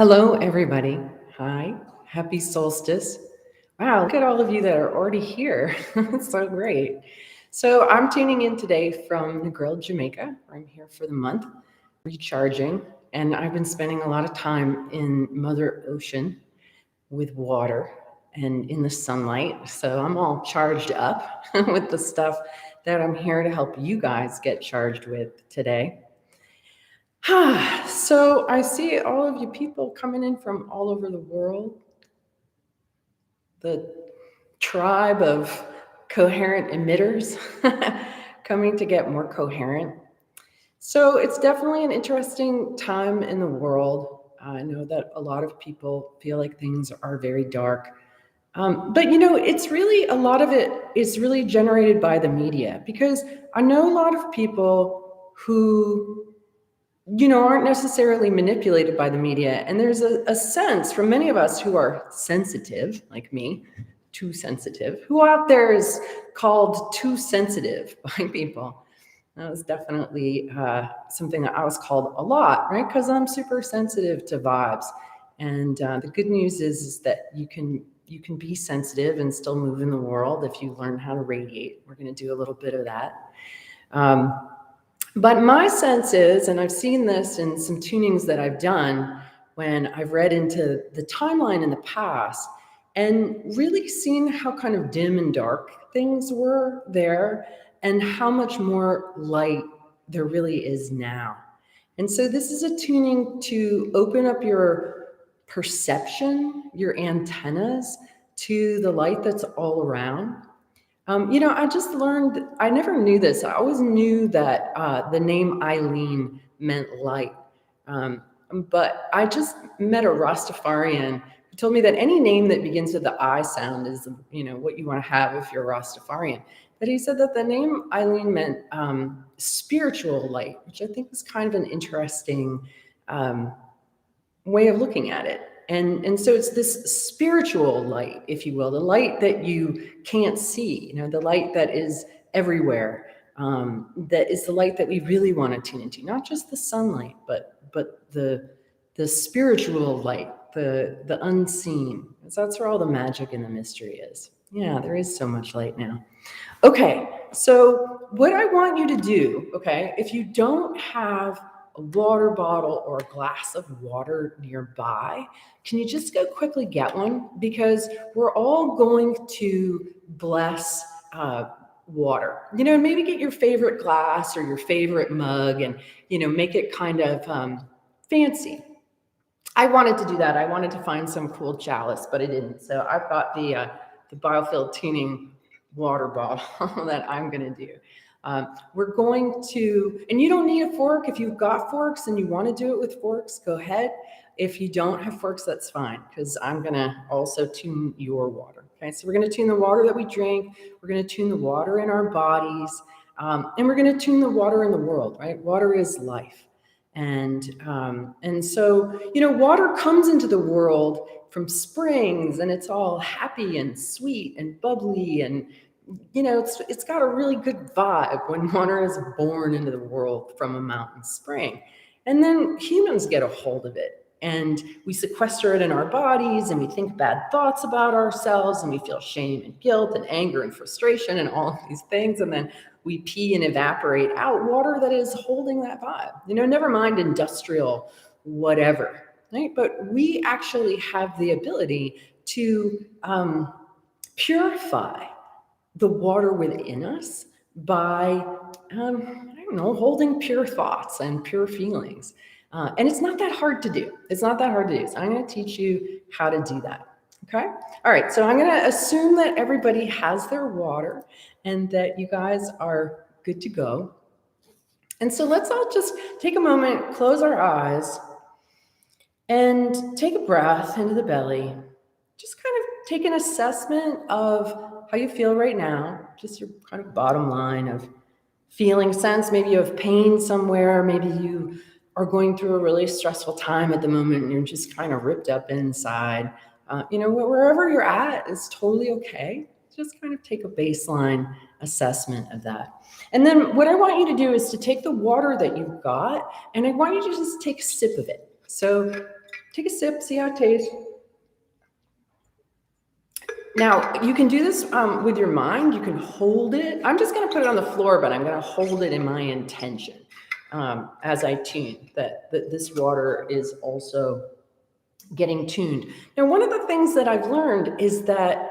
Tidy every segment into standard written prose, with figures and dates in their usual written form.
Hello, everybody. Hi. Happy solstice. Wow, look at all of you that are already here. It's so great. So, I'm tuning in today from Negril, Jamaica. I'm here for the month, recharging, and I've been spending a lot of time in Mother Ocean with water and in the sunlight. So, I'm all charged up with the stuff that I'm here to help you guys get charged with today. So I see all of you people coming in from all over the world, the tribe of coherent emitters coming to get more coherent. So it's definitely an interesting time in the world. I know that a lot of people feel like things are very dark. But it's really a lot of it is really generated by the media because I know a lot of people who aren't necessarily manipulated by the media. And there's a sense from many of us who are sensitive, like me, too sensitive, who out there is called too sensitive by people. That was definitely something that I was called a lot, right? Because I'm super sensitive to vibes. And the good news is that you can be sensitive and still move in the world if you learn how to radiate. We're going to do a little bit of that. But my sense is, and I've seen this in some tunings that I've done when I've read into the timeline in the past and really seen how kind of dim and dark things were there and how much more light there really is now. And so this is a tuning to open up your perception, your antennas to the light that's all around. I just learned, I never knew this. I always knew that the name Eileen meant light. But I just met a Rastafarian who told me that any name that begins with the I sound is, what you want to have if you're a Rastafarian. But he said that the name Eileen meant spiritual light, which I think was kind of an interesting way of looking at it. And so it's this spiritual light, if you will, the light that you can't see, the light that is everywhere, that is the light that we really want to tune into, not just the sunlight, but the spiritual light, the unseen. So that's where all the magic and the mystery is. Yeah, there is so much light now. Okay, so what I want you to do, if you don't have a water bottle or a glass of water nearby, can you just go quickly get one? Because we're all going to bless water. Maybe get your favorite glass or your favorite mug and, make it kind of fancy. I wanted to do that. I wanted to find some cool chalice, but I didn't. So I've got the biofield tuning water bottle that I'm going to do. We're going to, and you don't need a fork. If you've got forks and you want to do it with forks, go ahead. If you don't have forks, that's fine, because I'm going to also tune your water. Okay, so we're going to tune the water that we drink. We're going to tune the water in our bodies. And we're going to tune the water in the world, right? Water is life. And so, water comes into the world from springs, and it's all happy and sweet and bubbly, and it's got a really good vibe when water is born into the world from a mountain spring. And then humans get a hold of it, and we sequester it in our bodies, and we think bad thoughts about ourselves, and we feel shame and guilt and anger and frustration and all of these things. And then we pee and evaporate out water that is holding that vibe. Never mind industrial whatever, right? But we actually have the ability to purify the water within us by, holding pure thoughts and pure feelings. And it's not that hard to do. So I'm going to teach you how to do that. Okay. All right. So I'm going to assume that everybody has their water and that you guys are good to go. And so let's all just take a moment, close our eyes, and take a breath into the belly. Just kind of take an assessment of how you feel right now, just your kind of bottom line of feeling sense. Maybe you have pain somewhere. Maybe you are going through a really stressful time at the moment and you're just kind of ripped up inside. Wherever you're at is totally okay. Just kind of take a baseline assessment of that. And then what I want you to do is to take the water that you've got, and I want you to just take a sip of it. So Take a sip, see how it tastes. Now, you can do this with your mind. You can hold it. I'm just going to put it on the floor, but I'm going to hold it in my intention as I tune that this water is also getting tuned. Now, one of the things that I've learned is that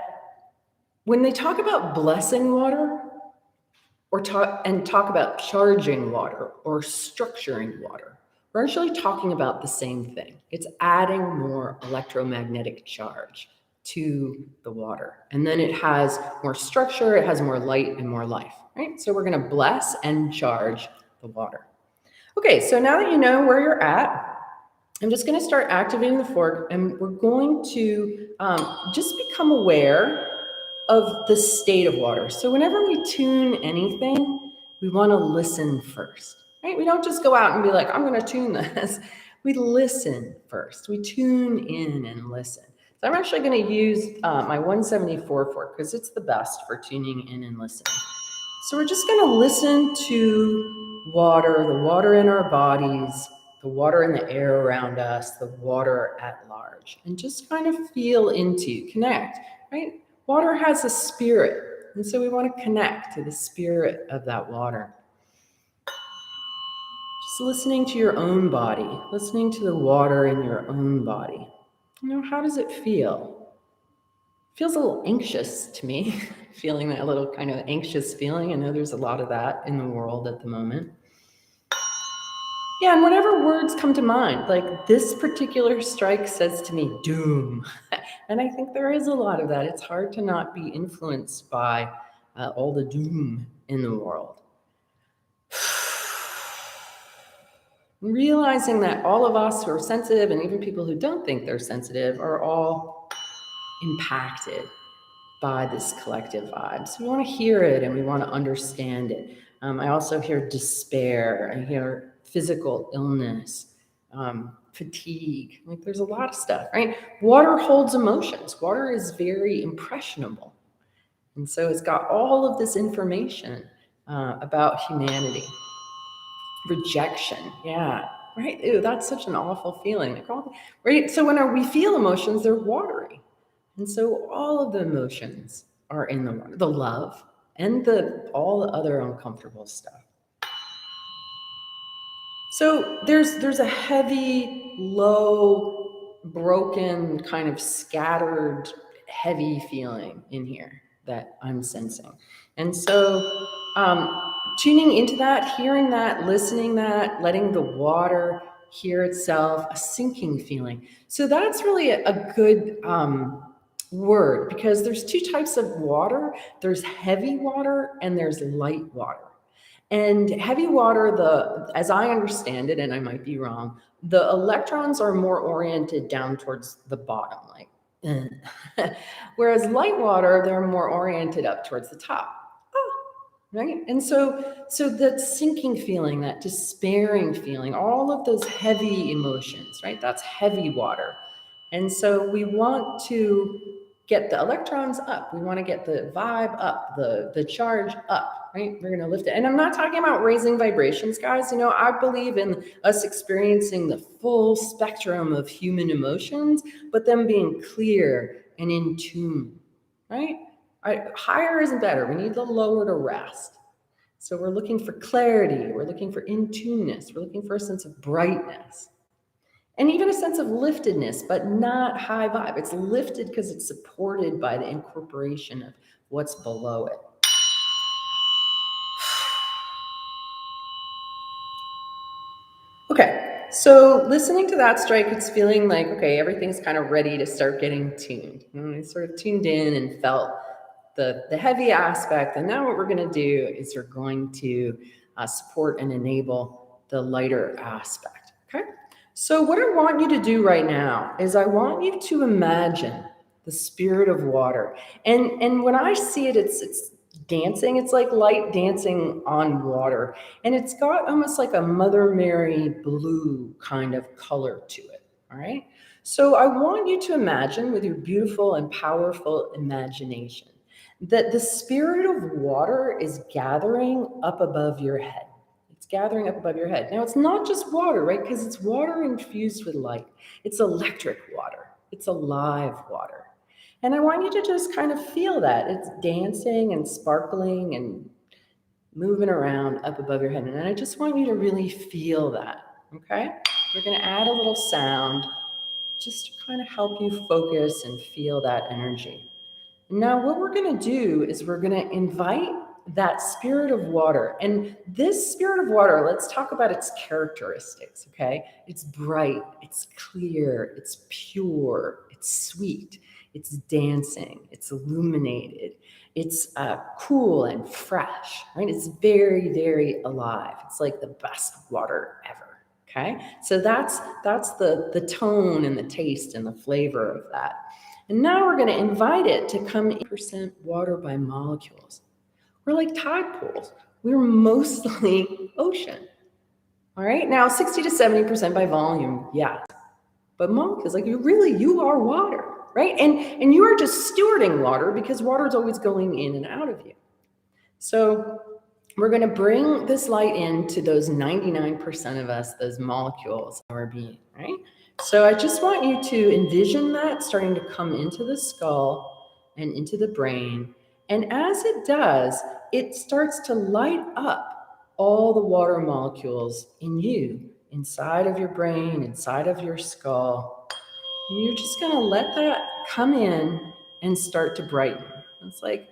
when they talk about blessing water or talk about charging water or structuring water, we're actually talking about the same thing. It's adding more electromagnetic charge to the water. And then it has more structure, it has more light and more life, right? So we're going to bless and charge the water. Okay, so now that you know where you're at, I'm just going to start activating the fork, and we're going to just become aware of the state of water. So whenever we tune anything, we want to listen first, right? We don't just go out and be like, I'm going to tune this. We listen first. We tune in and listen. So I'm actually going to use my 174 fork because it's the best for tuning in and listening. So we're just going to listen to water, the water in our bodies, the water in the air around us, the water at large, and just kind of feel into, connect, right? Water has a spirit, and so we want to connect to the spirit of that water. Just listening to your own body, listening to the water in your own body. You know, how does it feel? It feels a little anxious to me, feeling that little kind of anxious feeling. I know there's a lot of that in the world at the moment. Yeah, and whatever words come to mind, like this particular strike says to me, doom. And I think there is a lot of that. It's hard to not be influenced by all the doom in the world. Realizing that all of us who are sensitive, and even people who don't think they're sensitive, are all impacted by this collective vibe. So we want to hear it and we want to understand it. I also hear despair. I hear physical illness, fatigue. Like there's a lot of stuff, right? Water holds emotions. Water is very impressionable. And so it's got all of this information about humanity. Rejection, yeah, right? Ew, that's such an awful feeling. Like right? So when we feel emotions, they're watery. And so all of the emotions are in the water, the love and all the other uncomfortable stuff. So there's a heavy, low, broken, kind of scattered, heavy feeling in here that I'm sensing. And so tuning into that, hearing that, listening that, letting the water hear itself, a sinking feeling. So that's really a good word, because there's two types of water. There's heavy water and there's light water. And heavy water, as I understand it, and I might be wrong, the electrons are more oriented down towards the bottom, like, whereas light water, they're more oriented up towards the top. Right? And so that sinking feeling, that despairing feeling, all of those heavy emotions, right? That's heavy water. And so we want to get the electrons up. We want to get the vibe up, the charge up, right? We're going to lift it. And I'm not talking about raising vibrations, guys. You know, I believe in us experiencing the full spectrum of human emotions, but them being clear and in tune, right? Higher isn't better. We need the lower to rest. So we're looking for clarity. We're looking for in-tuneness. We're looking for a sense of brightness. And even a sense of liftedness, but not high vibe. It's lifted because it's supported by the incorporation of what's below it. Okay, so listening to that strike, it's feeling like, okay, everything's kind of ready to start getting tuned. I sort of tuned in and felt the heavy aspect. And now what we're going to do is we're going to support and enable the lighter aspect. Okay. So what I want you to do right now is I want you to imagine the spirit of water. And when I see it, it's dancing. It's like light dancing on water. And it's got almost like a Mother Mary blue kind of color to it. All right. So I want you to imagine with your beautiful and powerful imagination that the spirit of water is gathering up above your head. It's gathering up above your head. Now, it's not just water, right? Because it's water infused with light. It's electric water. It's alive water. And I want you to just kind of feel that. It's dancing and sparkling and moving around up above your head. And I just want you to really feel that, okay? We're going to add a little sound just to kind of help you focus and feel that energy. Now, what we're going to do is we're going to invite that spirit of water. And this spirit of water, let's talk about its characteristics, okay? It's bright, it's clear, it's pure, it's sweet, it's dancing, it's illuminated, it's cool and fresh, right? It's very, very alive. It's like the best water ever, okay? So that's the tone and the taste and the flavor of that. And now we're going to invite it to come 8% water by molecules. We're like tide pools. We're mostly ocean. All right. Now 60 to 70% by volume, yeah. But molecules, like you are water, right? And you are just stewarding water because water is always going in and out of you. So we're going to bring this light into those 99% of us, those molecules of our being, right? So I just want you to envision that starting to come into the skull and into the brain. And as it does, it starts to light up all the water molecules in you, inside of your brain, inside of your skull. And you're just going to let that come in and start to brighten. It's like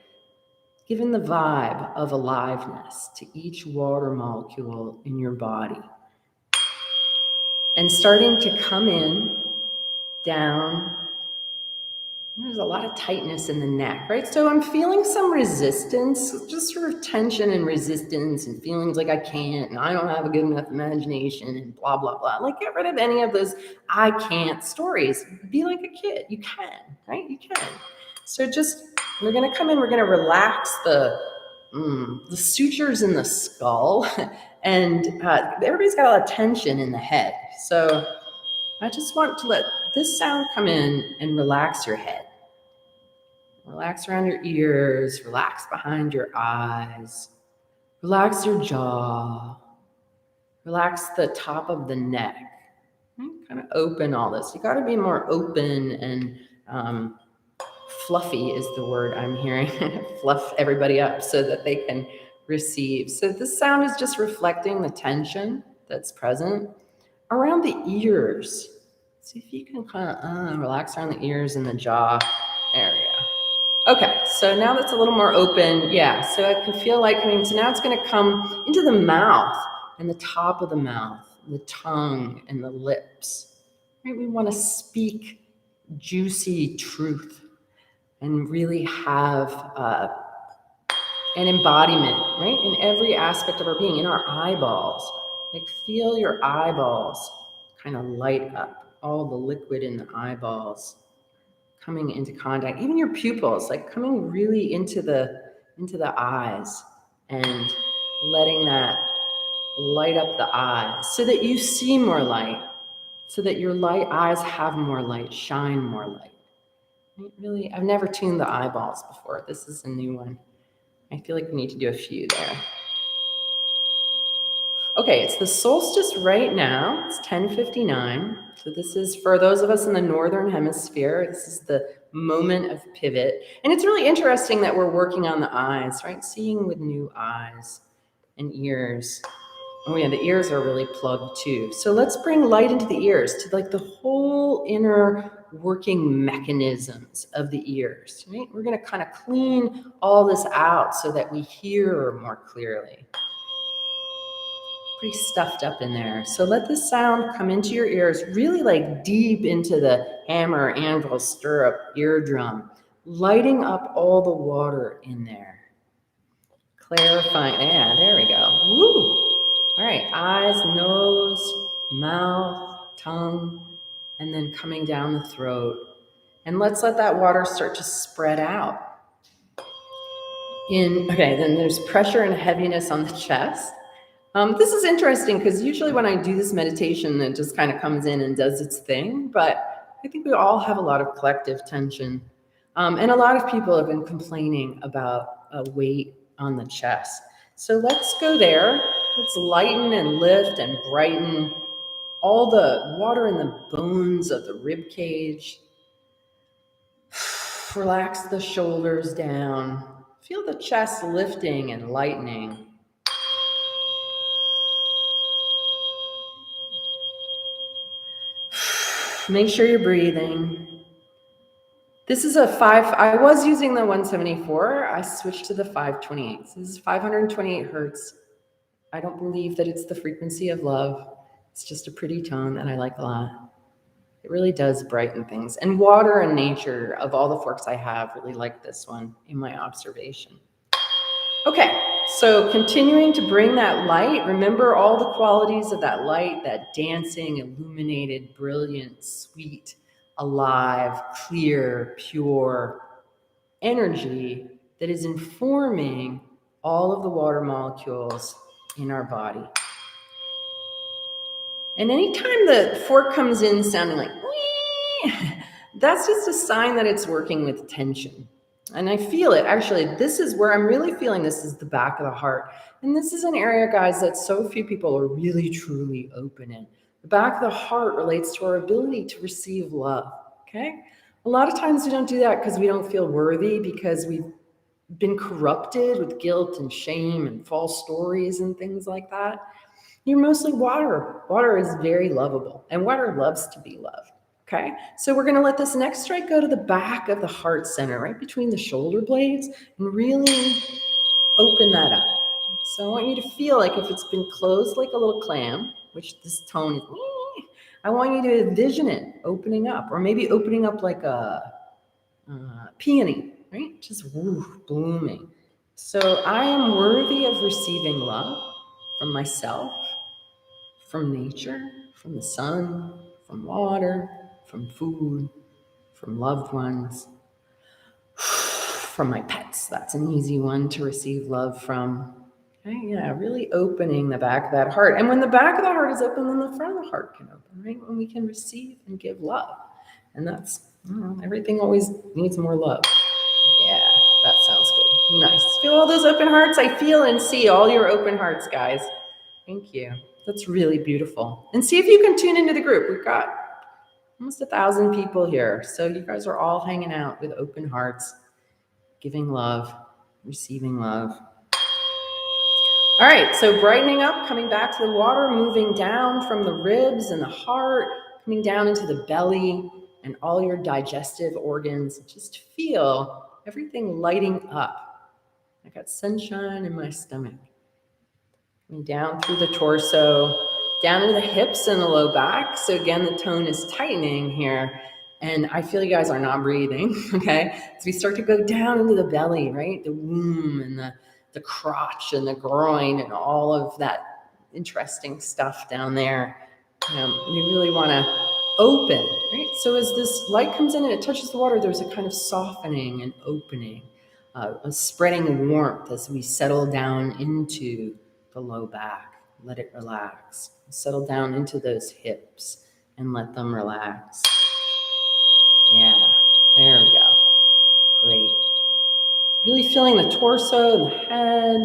giving the vibe of aliveness to each water molecule in your body. And starting to come in, down. There's a lot of tightness in the neck, right? So I'm feeling some resistance, just sort of tension and resistance and feelings like I can't and I don't have a good enough imagination and blah, blah, blah. Like, get rid of any of those I can't stories. Be like a kid. You can, right? You can. So we're going to come in, we're going to relax the sutures in the skull and everybody's got a lot of tension in the head. So I just want to let this sound come in and relax your head. Relax around your ears, relax behind your eyes, relax your jaw, relax the top of the neck. Kind of open all this. You got to be more open and fluffy is the word I'm hearing. Fluff everybody up so that they can receive. So this sound is just reflecting the tension that's present around the ears. See if you can kind of relax around the ears and the jaw area. Okay, so now that's a little more open. Yeah, so I can feel like coming. So now it's going to come into the mouth and the top of the mouth, the tongue and the lips. Right? We want to speak juicy truth and really have an embodiment, right? In every aspect of our being, in our eyeballs. Like feel your eyeballs kind of light up, all the liquid in the eyeballs coming into contact, even your pupils, like coming really into the eyes and letting that light up the eyes so that you see more light, so that your eyes have more light, shine more light. Really, I've never tuned the eyeballs before. This is a new one. I feel like we need to do a few there. Okay, it's the solstice right now. It's 10:59. So this is for those of us in the northern hemisphere. This is the moment of pivot. And it's really interesting that we're working on the eyes, right? Seeing with new eyes and ears. Oh yeah, the ears are really plugged too. So let's bring light into the ears, to like the whole inner working mechanisms of the ears, right? We're going to kind of clean all this out so that we hear more clearly. Pretty stuffed up in there. So let the sound come into your ears, really like deep into the hammer, anvil, stirrup, eardrum, lighting up all the water in there. Clarifying, yeah, there we go. Woo! All right, eyes, nose, mouth, tongue, and then coming down the throat. And let's let that water start to spread out. Okay, then there's pressure and heaviness on the chest. This is interesting because usually when I do this meditation, it just kind of comes in and does its thing. But I think we all have a lot of collective tension. And a lot of people have been complaining about a weight on the chest. So let's go there. Let's lighten and lift and brighten all the water in the bones of the rib cage. Relax the shoulders down. Feel the chest lifting and lightening. Make sure you're breathing. This is a 5, I was using the 174. I switched to the 528. So this is 528 hertz. I don't believe that it's the frequency of love. It's just a pretty tone that I like a lot. It really does brighten things. And water and nature, of all the forks I have, really like this one in my observation. Okay, so continuing to bring that light, remember all the qualities of that light, that dancing, illuminated, brilliant, sweet, alive, clear, pure energy that is informing all of the water molecules in our body. And anytime the fork comes in sounding like, wee, that's just a sign that it's working with tension. And I feel it. Actually, this is where I'm really feeling this is the back of the heart. And this is an area, guys, that so few people are really, truly open in. The back of the heart relates to our ability to receive love, okay? A lot of times we don't do that because we don't feel worthy, because we've been corrupted with guilt and shame and false stories and things like that. You're mostly water. Water is very lovable, and water loves to be loved, okay? So we're gonna let this next strike go to the back of the heart center, right between the shoulder blades, and really open that up. So I want you to feel like if it's been closed like a little clam, which this tone is, I want you to envision it opening up, or maybe opening up like a peony, right? Just blooming. So I am worthy of receiving love from myself, from nature, from the sun, from water, from food, from loved ones, from my pets. That's an easy one to receive love from. Okay, yeah, really opening the back of that heart. And when the back of the heart is open, then the front of the heart can open, right? When we can receive and give love. And that's, everything always needs more love. Yeah, that sounds good. Nice. Feel all those open hearts? I feel and see all your open hearts, guys. Thank you. That's really beautiful. And see if you can tune into the group. We've got almost 1,000 people here. So you guys are all hanging out with open hearts, giving love, receiving love. All right, so brightening up, coming back to the water, moving down from the ribs and the heart, coming down into the belly and all your digestive organs. Just feel everything lighting up. I got sunshine in my stomach. And down through the torso, down into the hips and the low back. So again, the tone is tightening here. And I feel you guys are not breathing, okay? So we start to go down into the belly, right? The womb and the crotch and the groin and all of that interesting stuff down there. You really want to open, right? So as this light comes in and it touches the water, there's a kind of softening and opening, a spreading warmth as we settle down into the low back. Let it relax. Settle down into those hips and let them relax. Yeah, there we go. Great. Really feeling the torso and the head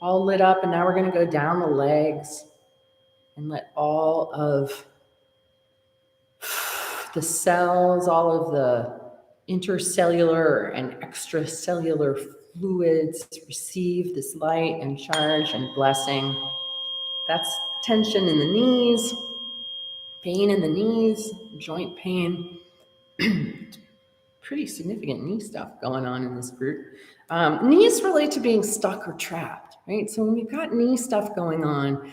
all lit up. And now we're going to go down the legs and let all of the cells, all of the intercellular and extracellular fluids receive this light and charge and blessing. That's tension in the knees, pain in the knees, joint pain. Pretty significant knee stuff going on in this group. Knees relate to being stuck or trapped, right? So when we've got knee stuff going on,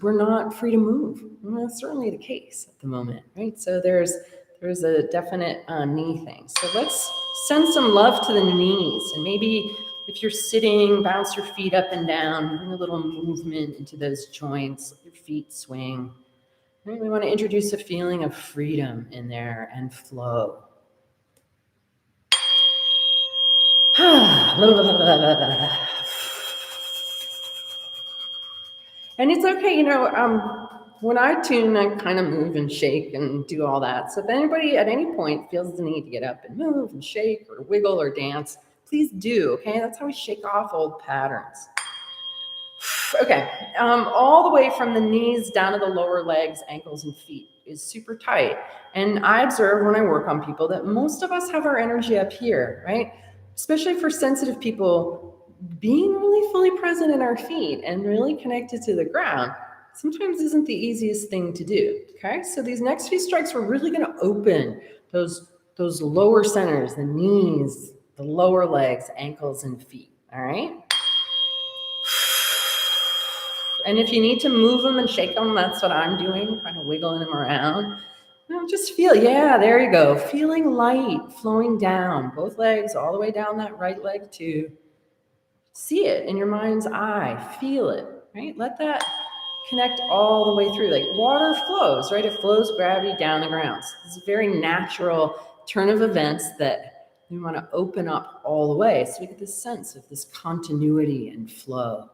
we're not free to move. Well, that's certainly the case at the moment, right? So there's a definite knee thing. So let's send some love to the knees, and maybe if you're sitting, bounce your feet up and down, bring a little movement into those joints, let your feet swing. Right? We want to introduce a feeling of freedom in there and flow. And it's okay, when I tune, I kind of move and shake and do all that. So if anybody at any point feels the need to get up and move and shake or wiggle or dance, please do, okay? That's how we shake off old patterns. Okay, all the way from the knees down to the lower legs, ankles, and feet is super tight. And I observe when I work on people that most of us have our energy up here, right? Especially for sensitive people, being really fully present in our feet and really connected to the ground sometimes isn't the easiest thing to do. Okay, so these next few strikes, we're really going to open those lower centers, the knees, the lower legs, ankles, and feet. All right. And if you need to move them and shake them, that's what I'm doing, kind of wiggling them around. Just feel, yeah, there you go. Feeling light flowing down, both legs, all the way down that right leg too. See it in your mind's eye, feel it, right? Let that connect all the way through. Like water flows, right? It flows gravity down the ground. So it's a very natural turn of events that we want to open up all the way. So we get this sense of this continuity and flow.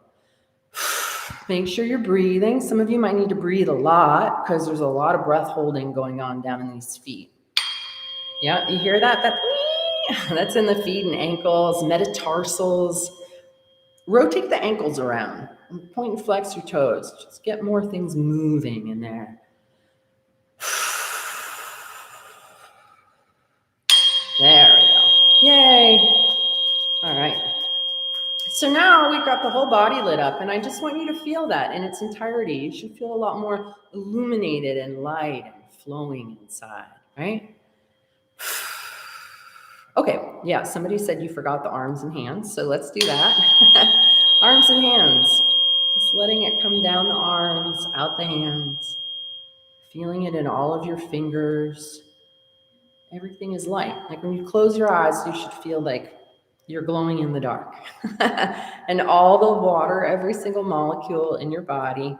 Make sure you're breathing. Some of you might need to breathe a lot because there's a lot of breath holding going on down in these feet. Yeah, you hear that? That's in the feet and ankles, metatarsals. Rotate the ankles around. Point and flex your toes. Just get more things moving in there. There we go. Yay. All right. So now we've got the whole body lit up, and I just want you to feel that in its entirety. You should feel a lot more illuminated and light and flowing inside, right? Okay, yeah, somebody said you forgot the arms and hands, so let's do that. Arms and hands. Just letting it come down the arms, out the hands. Feeling it in all of your fingers. Everything is light. Like when you close your eyes, you should feel like you're glowing in the dark. And all the water, every single molecule in your body.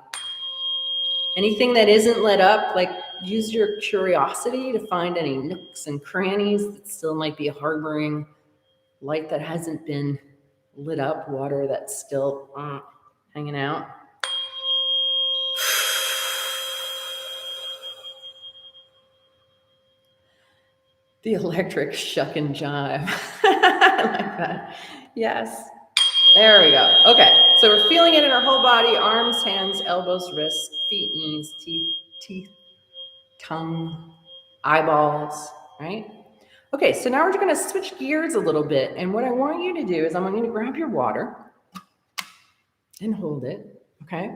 Anything that isn't lit up, like use your curiosity to find any nooks and crannies that still might be harboring light that hasn't been lit up, water that's still hanging out. The electric shuck and jive. I like that. Yes. There we go. Okay. So we're feeling it in our whole body, arms, hands, elbows, wrists, feet, knees, teeth, tongue, eyeballs, right? Okay, so now we're going to switch gears a little bit. And what I want you to do is I want you to grab your water and hold it, okay?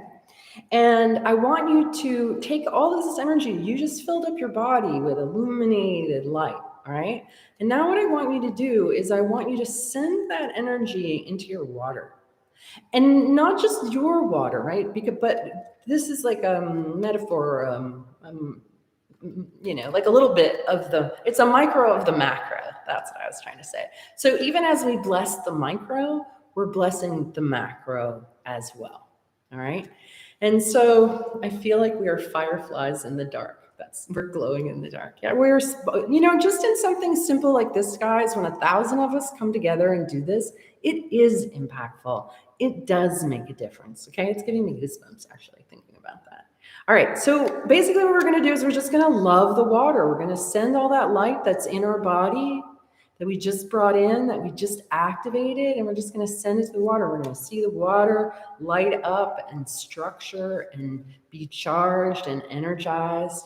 And I want you to take all this energy. You just filled up your body with illuminated light, all right? And now what I want you to do is I want you to send that energy into your water. And not just your water, right? But this is like a metaphor, like a little bit of it's a micro of the macro. That's what I was trying to say. So even as we bless the micro, we're blessing the macro as well, all right? And so I feel like we are fireflies in the dark. We're glowing in the dark. Yeah, we're, just in something simple like this, guys, when 1,000 of us come together and do this, it is impactful. It does make a difference, okay? It's giving me goosebumps, actually, thinking about that. All right, so basically what we're going to do is we're just going to love the water. We're going to send all that light that's in our body that we just brought in, that we just activated, and we're just going to send it to the water. We're going to see the water light up and structure and be charged and energized,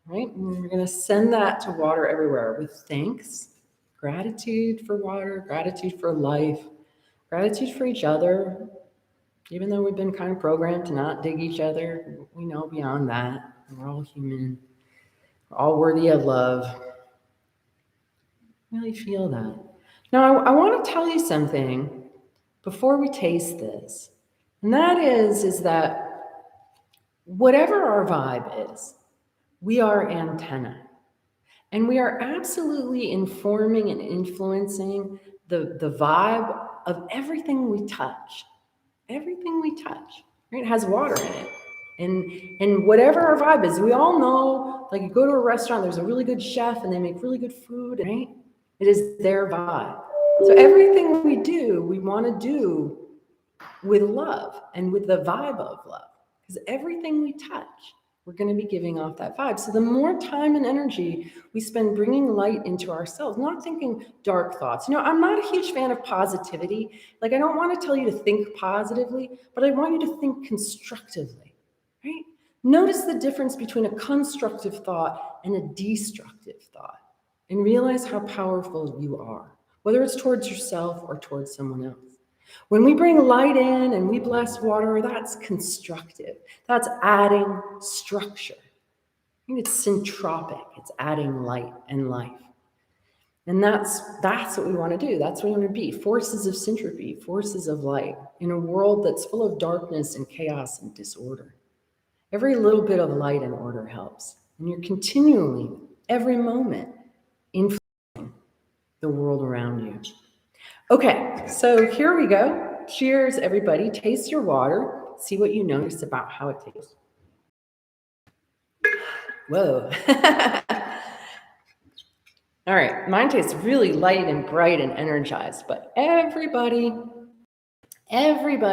right? And we're going to send that to water everywhere with thanks, gratitude for water, gratitude for life, gratitude for each other. Even though we've been kind of programmed to not dig each other, we know beyond that. We're all human. We're all worthy of love. Really feel that. Now, I want to tell you something before we taste this. And that is that whatever our vibe is, we are antenna. And we are absolutely informing and influencing the vibe of everything we touch. Everything we touch, right? It has water in it. And whatever our vibe is, we all know, like you go to a restaurant, there's a really good chef and they make really good food, right? It is their vibe. So everything we do, we want to do with love and with the vibe of love. Because everything we touch we're going to be giving off that vibe. So the more time and energy we spend bringing light into ourselves, not thinking dark thoughts. I'm not a huge fan of positivity. Like, I don't want to tell you to think positively, but I want you to think constructively, right? Notice the difference between a constructive thought and a destructive thought, and realize how powerful you are, whether it's towards yourself or towards someone else. When we bring light in and we bless water, that's constructive. That's adding structure. It's syntropic. It's adding light and life. And that's what we want to do. That's what we want to be. Forces of syntropy, forces of light in a world that's full of darkness and chaos and disorder. Every little bit of light and order helps. And you're continually, every moment, influencing the world around you. Okay, so here we go. Cheers, everybody. Taste your water. See what you notice about how it tastes. Whoa. All right, mine tastes really light and bright and energized, but everybody, just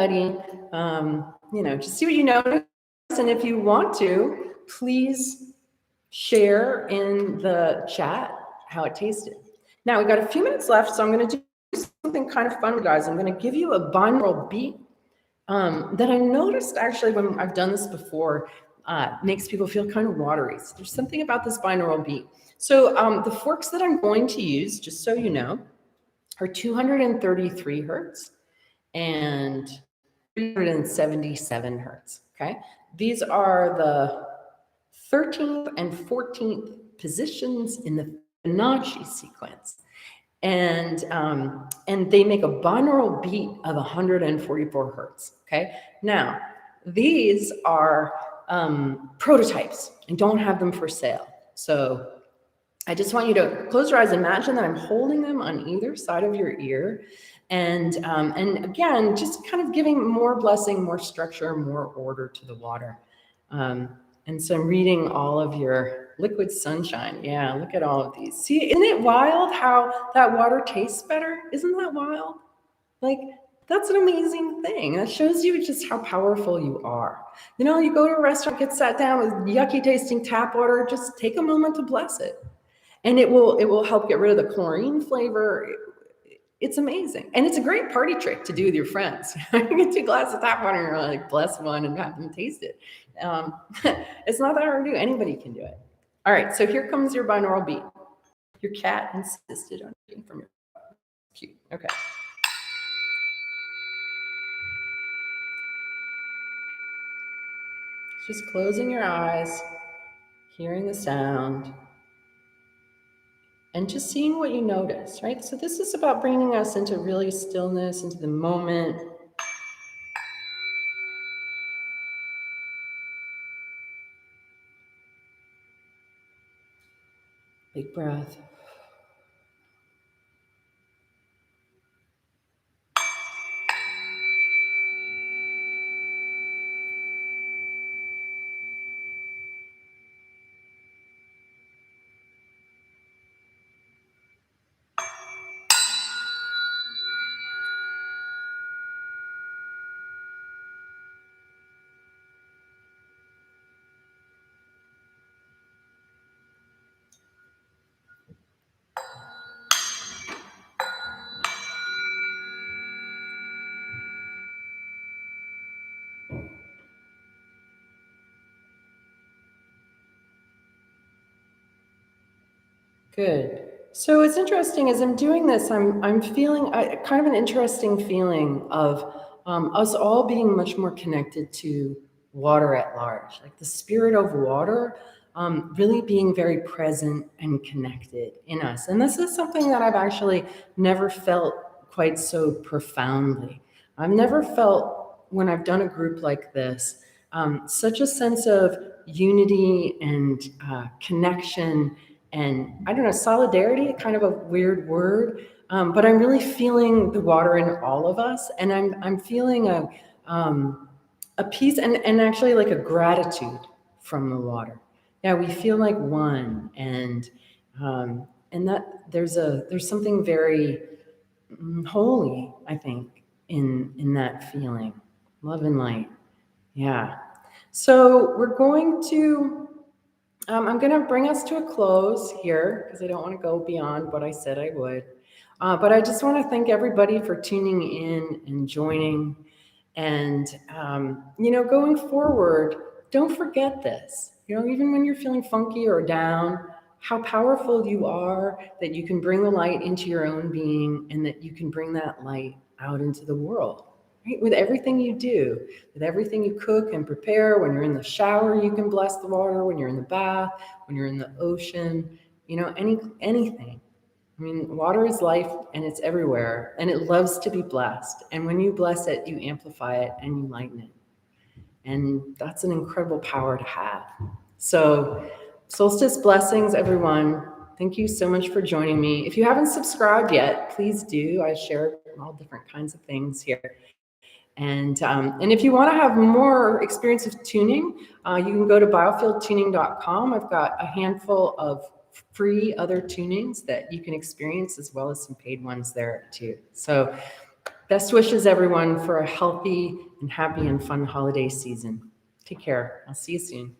see what you notice. And if you want to, please share in the chat how it tasted. Now, we've got a few minutes left, so I'm going to do something kind of fun, guys. I'm going to give you a binaural beat that I noticed actually when I've done this before makes people feel kind of watery. So there's something about this binaural beat. So the forks that I'm going to use, just so you know, are 233 hertz and 377 hertz, okay? These are the 13th and 14th positions in the Fibonacci sequence. And they make a binaural beat of 144 hertz, okay? Now, these are prototypes. I don't have them for sale. So I just want you to close your eyes. Imagine that I'm holding them on either side of your ear. And again, just kind of giving more blessing, more structure, more order to the water. And so I'm reading all of your liquid sunshine. Yeah, look at all of these. See, isn't it wild how that water tastes better? Isn't that wild? Like, that's an amazing thing. That shows you just how powerful you are. You go to a restaurant, get sat down with yucky tasting tap water, just take a moment to bless it. And it will help get rid of the chlorine flavor. It's amazing. And it's a great party trick to do with your friends. You get 2 glasses of tap water and you're like, bless one and have them taste it. It's not that hard to do. Anybody can do it. All right, so here comes your binaural beat. Your cat insisted on being from your cute. Okay. Just closing your eyes, hearing the sound, and just seeing what you notice, right? So this is about bringing us into really stillness, into the moment. Big breath. Good. So it's interesting as I'm doing this, I'm feeling kind of an interesting feeling of us all being much more connected to water at large, like the spirit of water really being very present and connected in us. And this is something that I've actually never felt quite so profoundly. I've never felt, when I've done a group like this, such a sense of unity and connection. And I don't know, solidarity, kind of a weird word, but I'm really feeling the water in all of us, and I'm feeling a peace and actually like a gratitude from the water. Yeah, we feel like one, and that there's something very holy, I think, in that feeling, love and light. Yeah. So we're going to, I'm going to bring us to a close here because I don't want to go beyond what I said I would. But I just want to thank everybody for tuning in and joining. And, going forward, don't forget this. Even when you're feeling funky or down, how powerful you are, that you can bring the light into your own being and that you can bring that light out into the world. Right? With everything you do, with everything you cook and prepare, when you're in the shower, you can bless the water, when you're in the bath, when you're in the ocean, anything. I mean, water is life and it's everywhere and it loves to be blessed. And when you bless it, you amplify it and you lighten it. And that's an incredible power to have. So, solstice blessings, everyone. Thank you so much for joining me. If you haven't subscribed yet, please do. I share all different kinds of things here. And if you want to have more experience of tuning, you can go to biofieldtuning.com. I've got a handful of free other tunings that you can experience, as well as some paid ones there too. So best wishes, everyone, for a healthy and happy and fun holiday season. Take care. I'll see you soon.